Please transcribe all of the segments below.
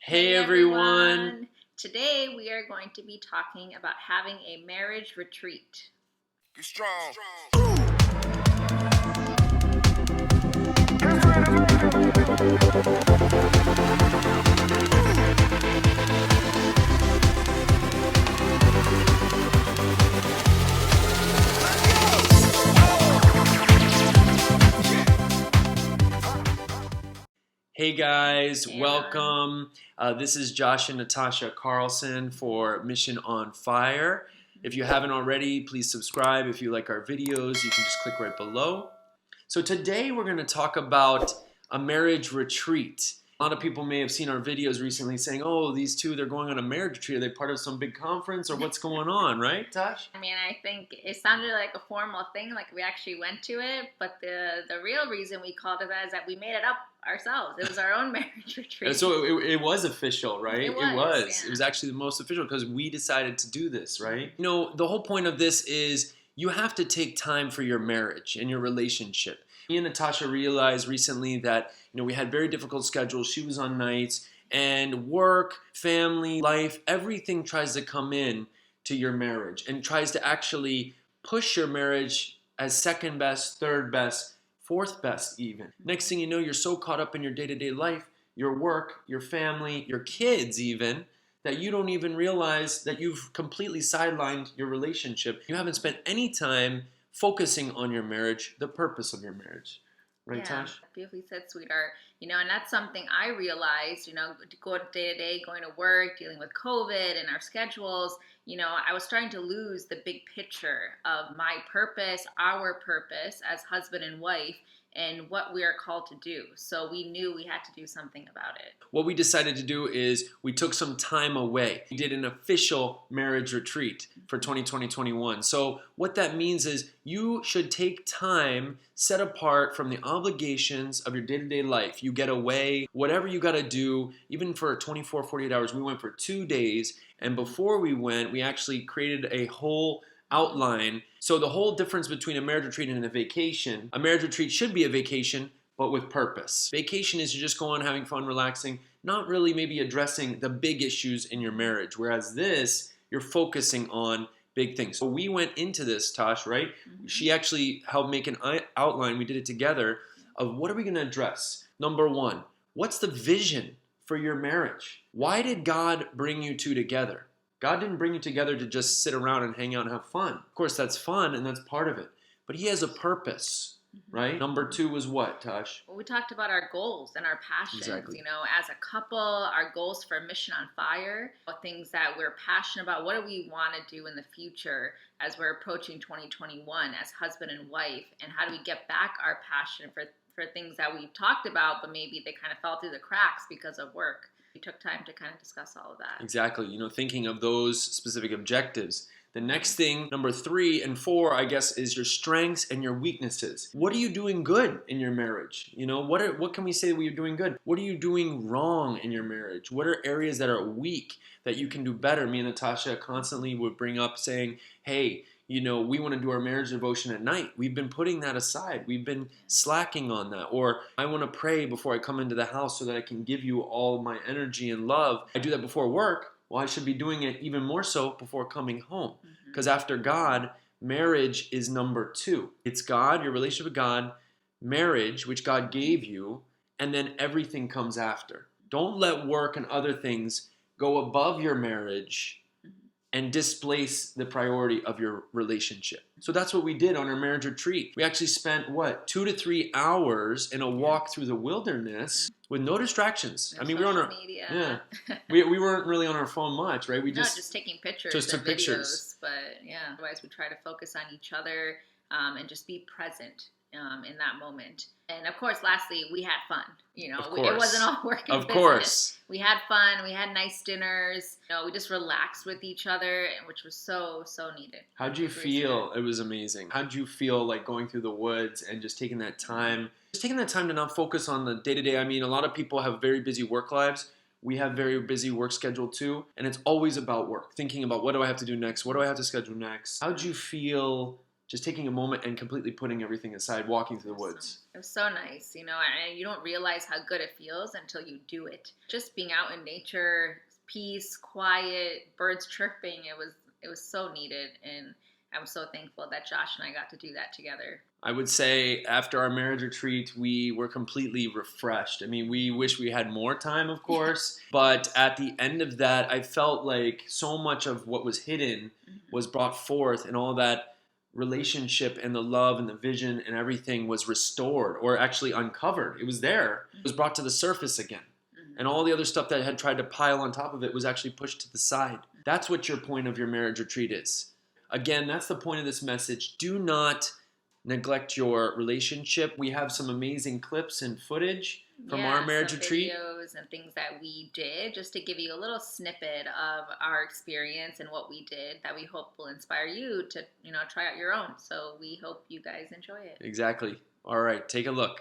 Hey everyone! Today we are going to be talking about having a marriage retreat. Be strong. Hey guys, Hey, welcome. This is Josh and Natasha Carlson for Mission on Fire. If you haven't already, please subscribe. If you like our videos, you can just click right below. So today we're going to talk about a marriage retreat. A lot of people may have seen our videos recently saying, oh, these two, they're going on a marriage retreat. Are they part of some big conference or what's going on, right, Tosh? I mean, I think it sounded like a formal thing, like we actually went to it, but the real reason we called it that is that we made it up ourselves. It was our own marriage retreat. So it was official, right? It was. It was actually the most official because we decided to do this, right? You know, the whole point of this is you have to take time for your marriage and your relationship. Me and Natasha realized recently that, we had very difficult schedules. She was on nights, and work, family, life, everything tries to come in to your marriage and tries to actually push your marriage as second best, third best, fourth best even. Next thing you know, you're so caught up in your day-to-day life, your work, your family, your kids even, that you don't even realize that you've completely sidelined your relationship. You haven't spent any time focusing on your marriage, the purpose of your marriage. Right, Tosh? Beautifully said, sweetheart. And that's something I realized, going day to day, going to work, dealing with COVID and our schedules, I was starting to lose the big picture of my purpose, our purpose as husband and wife, and what we are called to do. So we knew we had to do something about it. What we decided to do is we took some time away. We did an official marriage retreat for 2020-21. So what that means is you should take time set apart from the obligations of your day-to-day life. You get away, whatever you got to do, even for 24, 48 hours. We went for 2 days, and before we went, we actually created a whole outline. So the whole difference between a marriage retreat and a marriage retreat should be a vacation, but with purpose. Vacation is you're just going having fun, relaxing, not really maybe addressing the big issues in your marriage. Whereas this, you're focusing on big things. So we went into this, Tosh, right? Mm-hmm. She actually helped make an outline. We did it together of what are we going to address? Number one, what's the vision for your marriage? Why did God bring you two together? God didn't bring you together to just sit around and hang out and have fun. Of course, that's fun and that's part of it. But He has a purpose, right? Number two was what, Tosh? Well, we talked about our goals and our passions. Exactly. As a couple, our goals for Mission on Fire, things that we're passionate about. What do we want to do in the future as we're approaching 2021 as husband and wife? And how do we get back our passion for things that we've talked about, but maybe they kind of fell through the cracks because of work? We took time to kind of discuss all of that. Exactly. Thinking of those specific objectives. The next thing, number 3 and 4, I guess, is your strengths and your weaknesses. What are you doing good in your marriage? What can we say that we're doing good? What are you doing wrong in your marriage? What are areas that are weak that you can do better? Me and Natasha constantly would bring up saying, hey, we want to do our marriage devotion at night. We've been putting that aside. We've been slacking on that. Or I want to pray before I come into the house so that I can give you all my energy and love. I do that before work. Well, I should be doing it even more so before coming home. Because after God, marriage is number 2. It's God, your relationship with God, marriage, which God gave you, and then everything comes after. Don't let work and other things go above your marriage and displace the priority of your relationship. So that's what we did on our marriage retreat. We actually spent, 2 to 3 hours in a walk through the wilderness with no distractions. We were on our media. Yeah. we weren't really on our phone much, right? Just taking pictures. Just took videos, pictures. But yeah, otherwise we try to focus on each other and just be present in that moment. And of course, lastly, we had fun. It wasn't all work and business. Of course. We had fun. We had nice dinners. We just relaxed with each other, which was so, so needed. How'd you feel? It was amazing. How'd you feel like going through the woods and just taking that time? Just taking that time to not focus on the day-to-day. I mean, a lot of people have very busy work lives. We have very busy work schedule too. And it's always about work. Thinking about what do I have to do next? What do I have to schedule next? How'd you feel just taking a moment and completely putting everything aside, walking through the woods. It was so nice, and you don't realize how good it feels until you do it. Just being out in nature, peace, quiet, birds chirping, it was so needed, and I'm so thankful that Josh and I got to do that together. I would say after our marriage retreat, we were completely refreshed. I mean, we wish we had more time, of course, but at the end of that, I felt like so much of what was hidden was brought forth, and all that relationship and the love and the vision and everything was restored, or actually uncovered. It was there. It was brought to the surface again. And all the other stuff that had tried to pile on top of it was actually pushed to the side. That's what your point of your marriage retreat is. Again, that's the point of this message. Do not neglect your relationship. We have some amazing clips and footage from our marriage retreat. Videos and things that we did, just to give you a little snippet of our experience and what we did that we hope will inspire you to, try out your own. So we hope you guys enjoy it. Exactly. All right, take a look.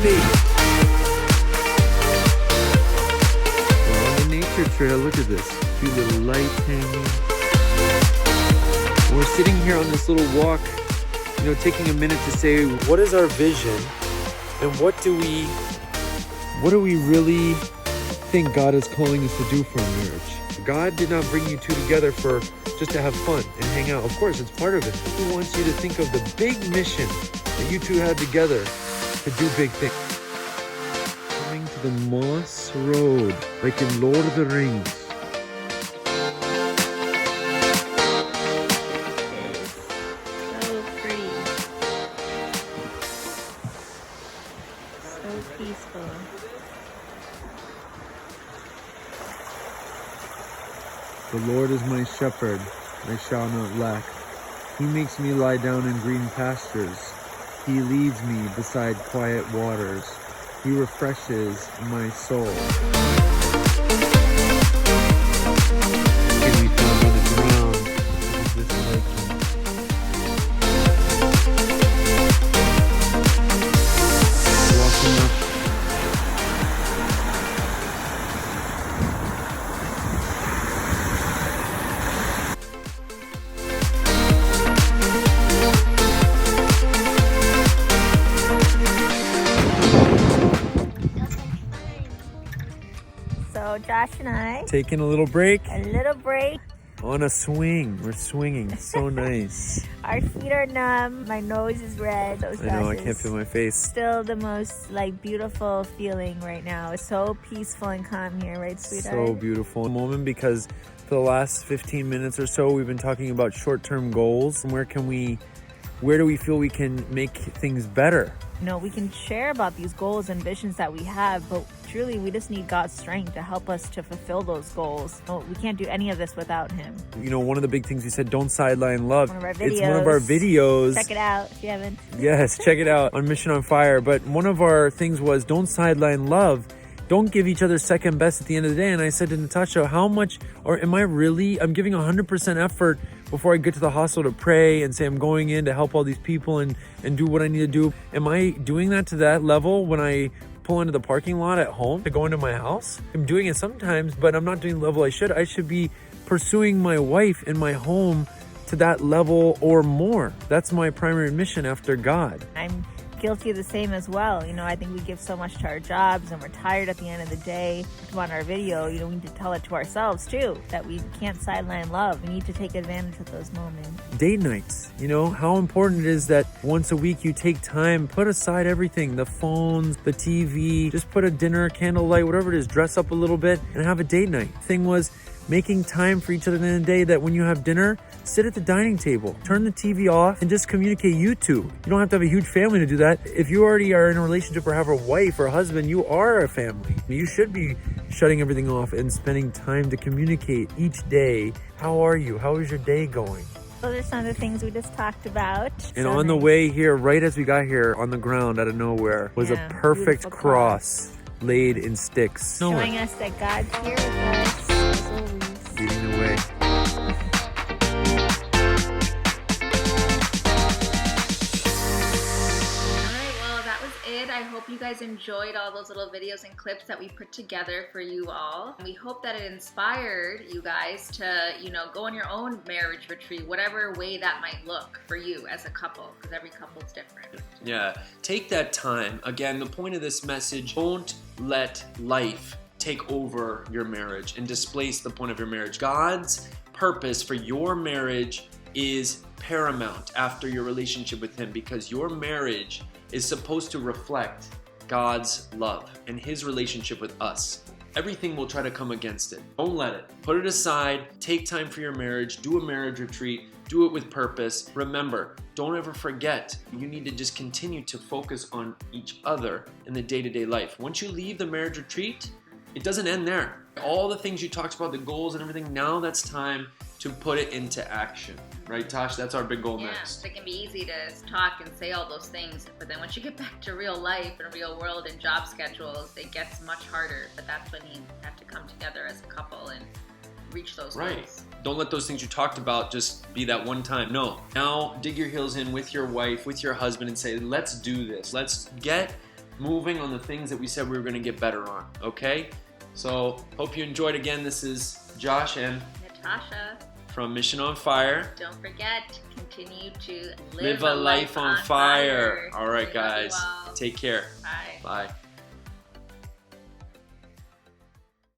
We're on the nature trail. Look at this cute little light hanging. We're sitting here on this little walk, taking a minute to say, what is our vision, and what do we really think God is calling us to do for our marriage? God did not bring you two together for just to have fun and hang out. Of course, it's part of it. He wants you to think of the big mission that you two have together to do big things. Coming to the Moss Road, like in Lord of the Rings. So pretty. So peaceful. The Lord is my shepherd, I shall not lack. He makes me lie down in green pastures. He leads me beside quiet waters. He refreshes my soul. Can be found on the ground. This hiking. Walking up. So Josh and I Taking a little break on a swing. We're swinging. So nice. Our feet are numb. My nose is red. I know, I can't feel my face. Still the most beautiful feeling right now. It's so peaceful and calm here, right, sweetheart? So beautiful moment, because for the last 15 minutes or so, we've been talking about short-term goals. Where do we feel we can make things better? We can share about these goals and visions that we have, but truly we just need God's strength to help us to fulfill those goals. We can't do any of this without Him. One of the big things we said, don't sideline love. One of our videos. It's one of our videos. Check it out if you haven't. Yes, check it out on Mission on Fire. But one of our things was, don't sideline love. Don't give each other second best at the end of the day. And I said to Natasha, I'm giving 100% effort before I get to the hospital to pray and say I'm going in to help all these people and do what I need to do. Am I doing that to that level when I pull into the parking lot at home to go into my house? I'm doing it sometimes, but I'm not doing the level I should. I should be pursuing my wife in my home to that level or more. That's my primary mission after God. I'm guilty of the same as well. I think we give so much to our jobs and we're tired at the end of the day. On our video, we need to tell it to ourselves too, that we can't sideline love. We need to take advantage of those moments. Date nights, how important it is that once a week you take time, put aside everything, the phones, the TV, just put a dinner, candlelight, whatever it is, dress up a little bit and have a date night. Thing was, making time for each other at the end of the day, that when you have dinner, sit at the dining table, turn the TV off, and just communicate, you two. You don't have to have a huge family to do that. If you already are in a relationship or have a wife or a husband, you are a family. You should be shutting everything off and spending time to communicate each day. How are you? How is your day going? Those are some of the things we just talked about. And on the way here, right as we got here, on the ground out of nowhere, was a perfect cross laid in sticks. Showing us that God's here with us, as always. Leading the way. I hope you guys enjoyed all those little videos and clips that we put together for you all. We hope that it inspired you guys to, go on your own marriage retreat, whatever way that might look for you as a couple, because every couple is different. Yeah, take that time. Again, the point of this message, don't let life take over your marriage and displace the point of your marriage. God's purpose for your marriage is paramount after your relationship with Him, because your marriage is supposed to reflect God's love and His relationship with us. Everything will try to come against it. Don't let it. Put it aside. Take time for your marriage. Do a marriage retreat. Do it with purpose. Remember, don't ever forget, you need to just continue to focus on each other in the day-to-day life. Once you leave the marriage retreat, it doesn't end there. All the things you talked about, the goals and everything, now that's time to put it into action. Right, Tosh? That's our big goal next. It can be easy to talk and say all those things, but then once you get back to real life and real world and job schedules, it gets much harder. But that's when you have to come together as a couple and reach those goals. Don't let those things you talked about just be that one time. No. Now dig your heels in with your wife, with your husband, and say, let's do this. Let's get moving on the things that we said we were going to get better on. Okay? So, hope you enjoyed. Again, this is Josh and Natasha from Mission on Fire. Don't forget, continue to live a life on fire. All right, We guys. love you all. Take care. Bye. Bye.